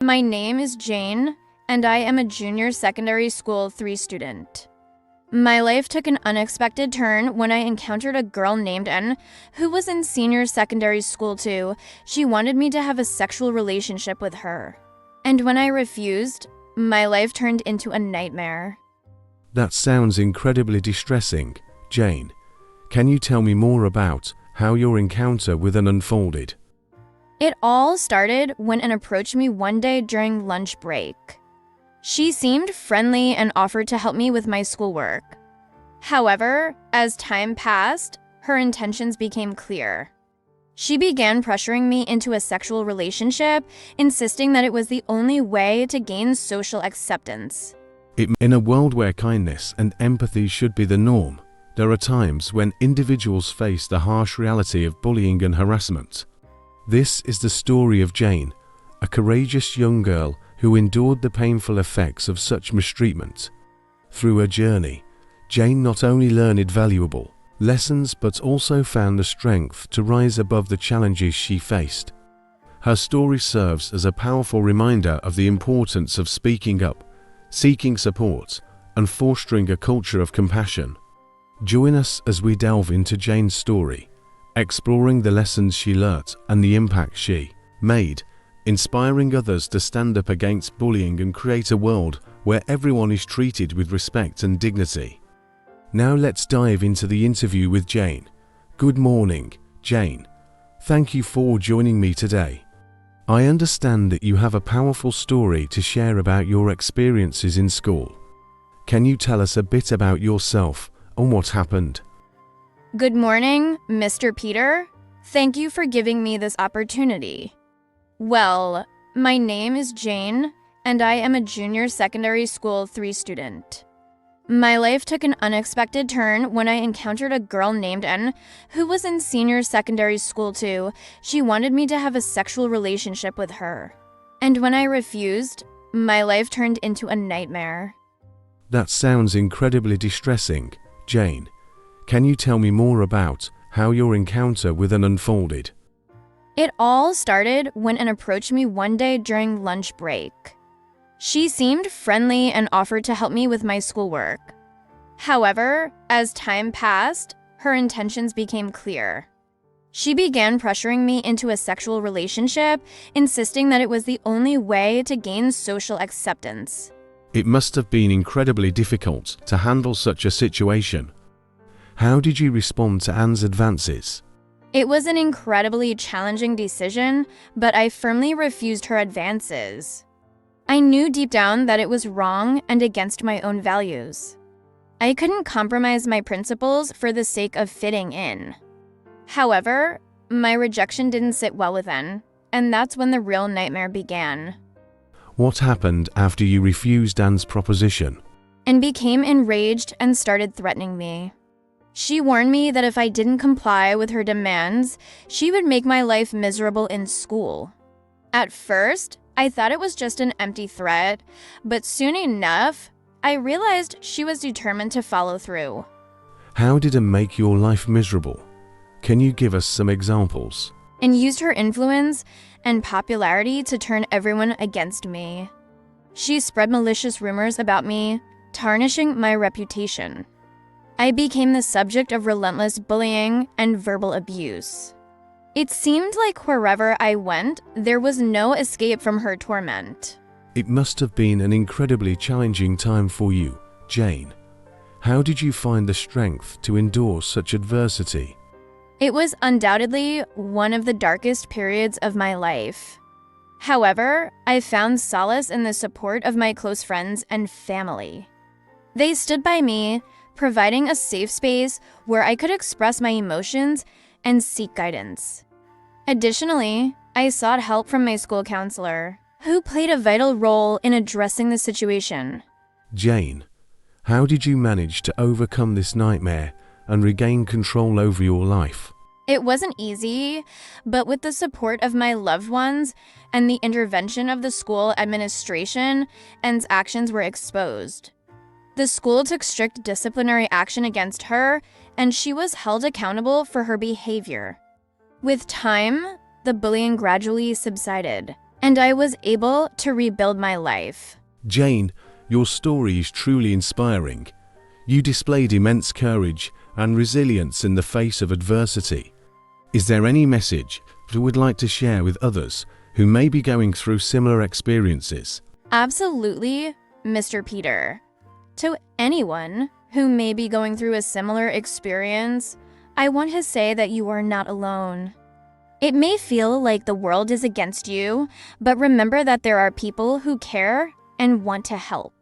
My name is Jane, and I am a junior secondary school 3 student. My life took an unexpected turn when I encountered a girl named N who was in senior secondary school too. She wanted me to have a sexual relationship with her. And when I refused, my life turned into a nightmare. That sounds incredibly distressing. Jane, can you tell me more about how your encounter with N unfolded? It all started when N approached me one day during lunch break. She seemed friendly and offered to help me with my schoolwork. However, as time passed, her intentions became clear. She began pressuring me into a sexual relationship, insisting that it was the only way to gain social acceptance. In a world where kindness and empathy should be the norm, there are times when individuals face the harsh reality of bullying and harassment. This is the story of Jane, a courageous young girl who endured the painful effects of such mistreatment. Through her journey, Jane not only learned valuable lessons but also found the strength to rise above the challenges she faced. Her story serves as a powerful reminder of the importance of speaking up, seeking support, and fostering a culture of compassion. Join us as we delve into Jane's story, exploring the lessons she learnt and the impact she made, inspiring others to stand up against bullying and create a world where everyone is treated with respect and dignity. Now let's dive into the interview with Jane. Good morning, Jane. Thank you for joining me today. I understand that you have a powerful story to share about your experiences in school. Can you tell us a bit about yourself and what happened? Good morning, Mr. Peter. Thank you for giving me this opportunity. Well, my name is Jane, and I am a junior secondary school 3 student. My life took an unexpected turn when I encountered a girl named N who was in senior secondary school too. She wanted me to have a sexual relationship with her. And when I refused, my life turned into a nightmare. That sounds incredibly distressing. Jane, can you tell me more about how your encounter with N unfolded? It all started when N approached me one day during lunch break. She seemed friendly and offered to help me with my schoolwork. However, as time passed, her intentions became clear. She began pressuring me into a sexual relationship, insisting that it was the only way to gain social acceptance. It must have been incredibly difficult to handle such a situation. How did you respond to Anne's advances? It was an incredibly challenging decision, but I firmly refused her advances. I knew deep down that it was wrong and against my own values. I couldn't compromise my principles for the sake of fitting in. However, my rejection didn't sit well with N, and that's when the real nightmare began. What happened after you refused Anne's proposition? N became enraged and started threatening me. She warned me that if I didn't comply with her demands, she would make my life miserable in school. At first, I thought it was just an empty threat, but soon enough, I realized she was determined to follow through. How did it make your life miserable? Can you give us some examples? And used her influence and popularity to turn everyone against me. She spread malicious rumors about me, tarnishing my reputation. I became the subject of relentless bullying and verbal abuse. It seemed like wherever I went, there was no escape from her torment. It must have been an incredibly challenging time for you, Jane. How did you find the strength to endure such adversity? It was undoubtedly one of the darkest periods of my life. However, I found solace in the support of my close friends and family. They stood by me, providing a safe space where I could express my emotions and seek guidance. Additionally, I sought help from my school counselor, who played a vital role in addressing the situation. Jane, how did you manage to overcome this nightmare and regain control over your life? It wasn't easy, but with the support of my loved ones and the intervention of the school administration, N's actions were exposed. The school took strict disciplinary action against her, and she was held accountable for her behavior. With time, the bullying gradually subsided, and I was able to rebuild my life. Jane, your story is truly inspiring. You displayed immense courage and resilience in the face of adversity. Is there any message you would like to share with others who may be going through similar experiences? Absolutely, Mr. Peter. To anyone who may be going through a similar experience, I want to say that you are not alone. It may feel like the world is against you, but remember that there are people who care and want to help.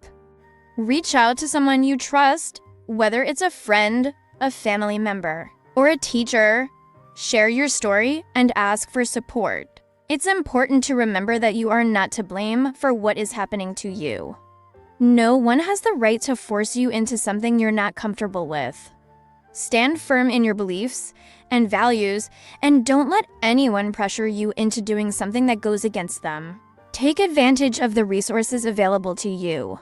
Reach out to someone you trust, whether it's a friend, a family member, or a teacher. Share your story and ask for support. It's important to remember that you are not to blame for what is happening to you. No one has the right to force you into something you're not comfortable with. Stand firm in your beliefs and values, and don't let anyone pressure you into doing something that goes against them. Take advantage of the resources available to you.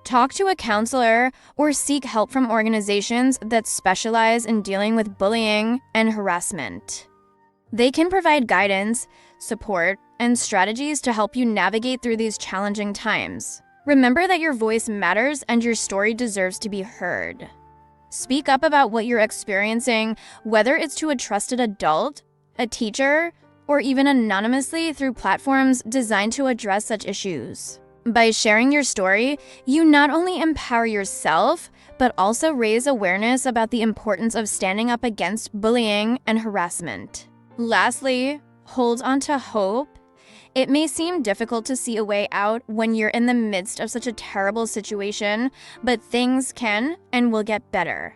Talk to a counselor or seek help from organizations that specialize in dealing with bullying and harassment. They can provide guidance, support, and strategies to help you navigate through these challenging times. Remember that your voice matters and your story deserves to be heard. Speak up about what you're experiencing, whether it's to a trusted adult, a teacher, or even anonymously through platforms designed to address such issues. By sharing your story, you not only empower yourself, but also raise awareness about the importance of standing up against bullying and harassment. Lastly, hold on to hope. It may seem difficult to see a way out when you're in the midst of such a terrible situation, but things can and will get better.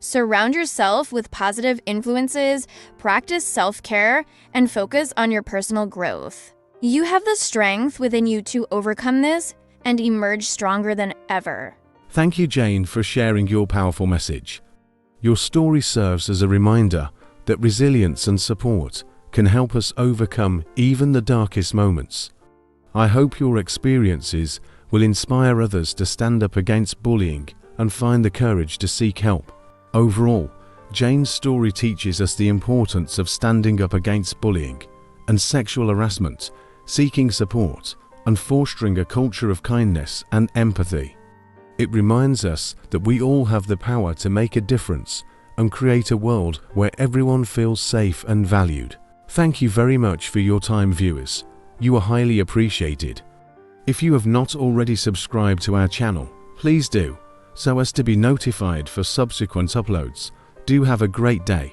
Surround yourself with positive influences, practice self-care, and focus on your personal growth. You have the strength within you to overcome this and emerge stronger than ever. Thank you, Jane, for sharing your powerful message. Your story serves as a reminder that resilience and support can help us overcome even the darkest moments. I hope your experiences will inspire others to stand up against bullying and find the courage to seek help. Overall, Jane's story teaches us the importance of standing up against bullying and sexual harassment, seeking support, and fostering a culture of kindness and empathy. It reminds us that we all have the power to make a difference and create a world where everyone feels safe and valued. Thank you very much for your time, viewers. You are highly appreciated. If you have not already subscribed to our channel, please do, so as to be notified for subsequent uploads. Do have a great day.